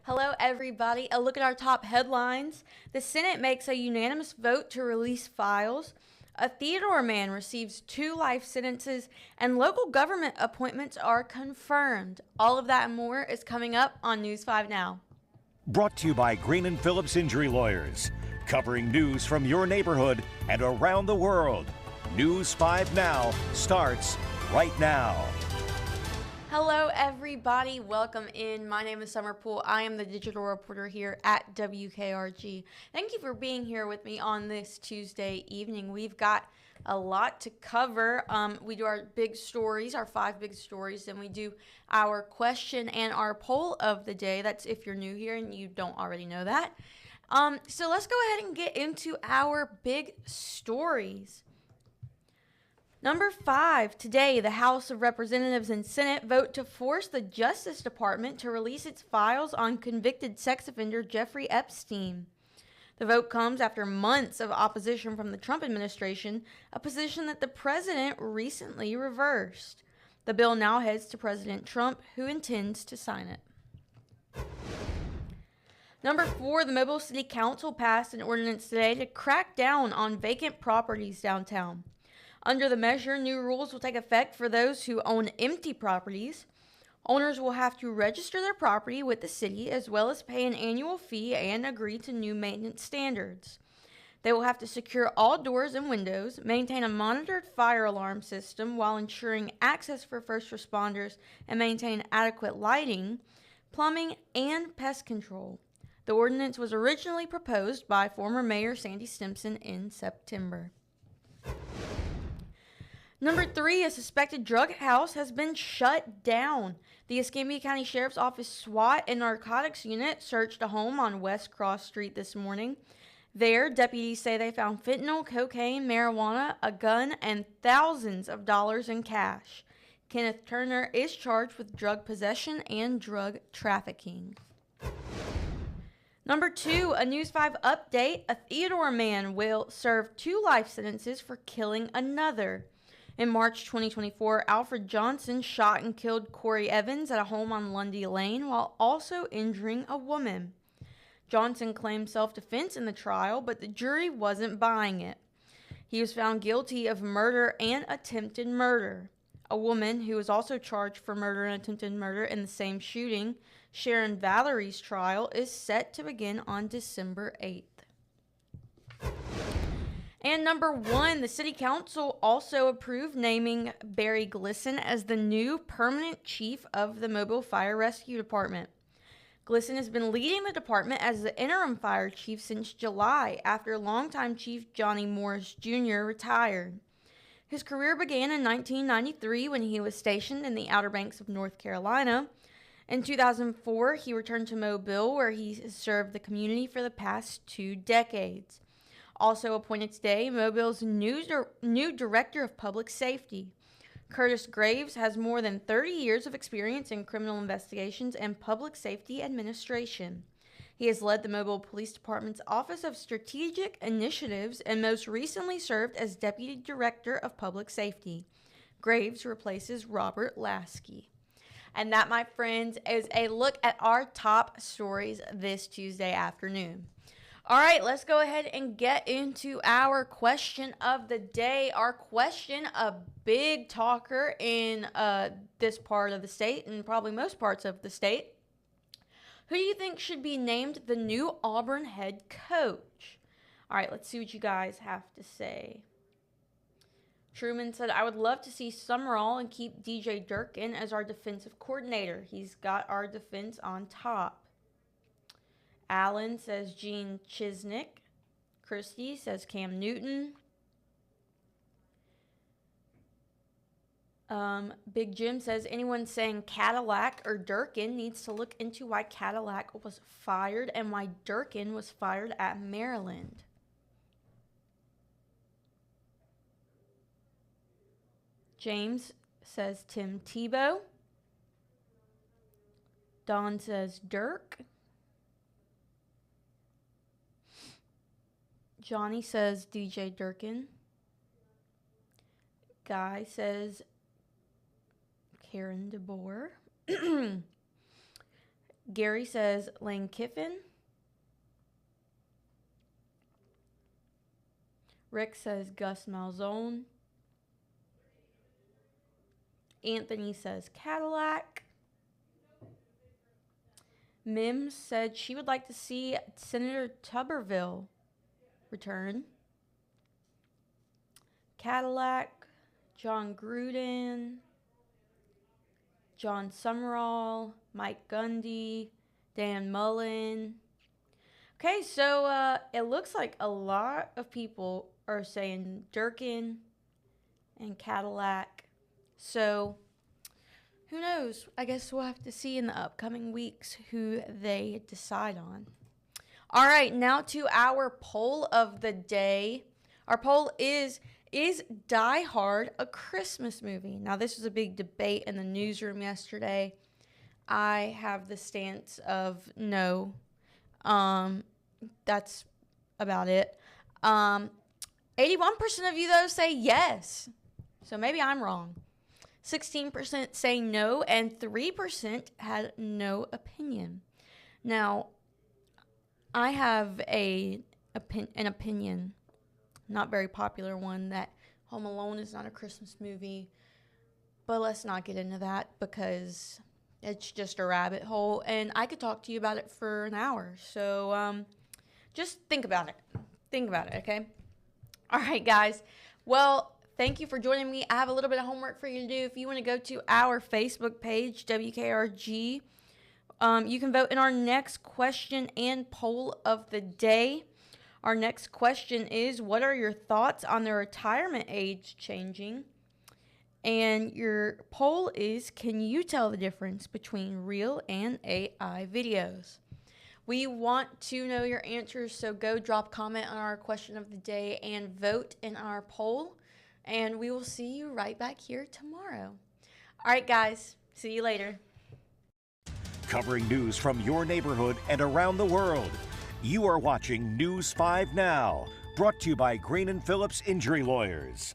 Hello, everybody. A look at our top headlines. The Senate makes a unanimous vote to release files. A Theodore man receives 2 life sentences, and local government appointments are confirmed. All of that and more is coming up on News 5 Now. Brought to you by Green and Phillips Injury Lawyers, covering news from your neighborhood and around the world. News 5 Now starts right now. Hello, everybody. Welcome in. My name is Summer Poole. I am the digital reporter here at WKRG. Thank you for being here with me on this Tuesday evening. We've got a lot to cover. We do our big stories, our 5 big stories, then we do our question and our poll of the day. That's if you're new here and you don't already know that. So let's go ahead and get into our big stories. Number 5, today, the House of Representatives and Senate vote to force the Justice Department to release its files on convicted sex offender Jeffrey Epstein. The vote comes after months of opposition from the Trump administration, a position that the president recently reversed. The bill now heads to President Trump, who intends to sign it. Number 4, the Mobile City Council passed an ordinance today to crack down on vacant properties downtown. Under the measure, new rules will take effect for those who own empty properties. Owners will have to register their property with the city as well as pay an annual fee and agree to new maintenance standards. They will have to secure all doors and windows, maintain a monitored fire alarm system while ensuring access for first responders, and maintain adequate lighting, plumbing, and pest control. The ordinance was originally proposed by former Mayor Sandy Stimpson in September. Number 3, a suspected drug house has been shut down. The Escambia County Sheriff's Office SWAT and Narcotics Unit searched a home on West Cross Street this morning. There, deputies say they found fentanyl, cocaine, marijuana, a gun, and thousands of dollars in cash. Kenneth Turner is charged with drug possession and drug trafficking. Number 2, a News 5 update. A Theodore man will serve 2 life sentences for killing another. In March 2024, Alfred Johnson shot and killed Corey Evans at a home on Lundy Lane while also injuring a woman. Johnson claimed self-defense in the trial, but the jury wasn't buying it. He was found guilty of murder and attempted murder. A woman who was also charged for murder and attempted murder in the same shooting, Sharon Valerie's trial, is set to begin on December 8th. And number 1, the City Council also approved naming Barry Glisson as the new permanent chief of the Mobile Fire Rescue Department. Glisson has been leading the department as the interim fire chief since July after longtime Chief Johnny Morris Jr. retired. His career began in 1993 when he was stationed in the Outer Banks of North Carolina. In 2004, he returned to Mobile, where he has served the community for the past 2 decades. Also appointed today, Mobile's new Director of Public Safety. Curtis Graves has more than 30 years of experience in criminal investigations and public safety administration. He has led the Mobile Police Department's Office of Strategic Initiatives and most recently served as Deputy Director of Public Safety. Graves replaces Robert Lasky. And that, my friends, is a look at our top stories this Tuesday afternoon. All right, let's go ahead and get into our question of the day. Our question, a big talker in this part of the state and probably most parts of the state. Who do you think should be named the new Auburn head coach? All right, let's see what you guys have to say. Truman said, I would love to see Summerall and keep DJ Durkin as our defensive coordinator. He's got our defense on top. Alan says Gene Chisnick. Christy says Cam Newton. Big Jim says anyone saying Cadillac or Durkin needs to look into why Cadillac was fired and why Durkin was fired at Maryland. James says Tim Tebow. Don says Dirk. Johnny says DJ Durkin. Guy says Karen DeBoer. Gary says Lane Kiffin. Rick says Gus Malzone. Anthony says Cadillac. Mims said she would like to see Senator Tuberville return. Cadillac. John Gruden. John Summerall. Mike Gundy. Dan Mullen. Okay, so it looks like a lot of people are saying Durkin and Cadillac. So, who knows? I guess we'll have to see in the upcoming weeks who they decide on. All right, now to our poll of the day. Our poll is Die Hard a Christmas movie? Now, this was a big debate in the newsroom yesterday. I have the stance of no. That's about it. 81% of you, though, say yes. So maybe I'm wrong. 16% say no, and 3% had no opinion. Now, I have an opinion, not very popular one, that Home Alone is not a Christmas movie. But let's not get into that because it's just a rabbit hole, and I could talk to you about it for an hour. So just think about it. Think about it, okay? All right, guys. Well, thank you for joining me. I have a little bit of homework for you to do. If you want to go to our Facebook page, WKRG, you can vote in our next question and poll of the day. Our next question is, what are your thoughts on the retirement age changing? And your poll is, can you tell the difference between real and AI videos? We want to know your answers, so go drop a comment on our question of the day and vote in our poll. And we will see you right back here tomorrow. All right, guys. See you later. Covering news from your neighborhood and around the world. You are watching News 5 Now, brought to you by Green & Phillips Injury Lawyers.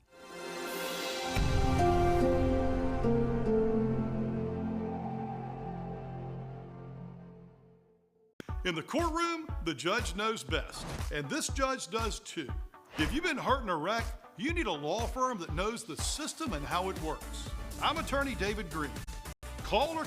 In the courtroom, the judge knows best, and this judge does too. If you've been hurt in a wreck, you need a law firm that knows the system and how it works. I'm attorney David Green. Call or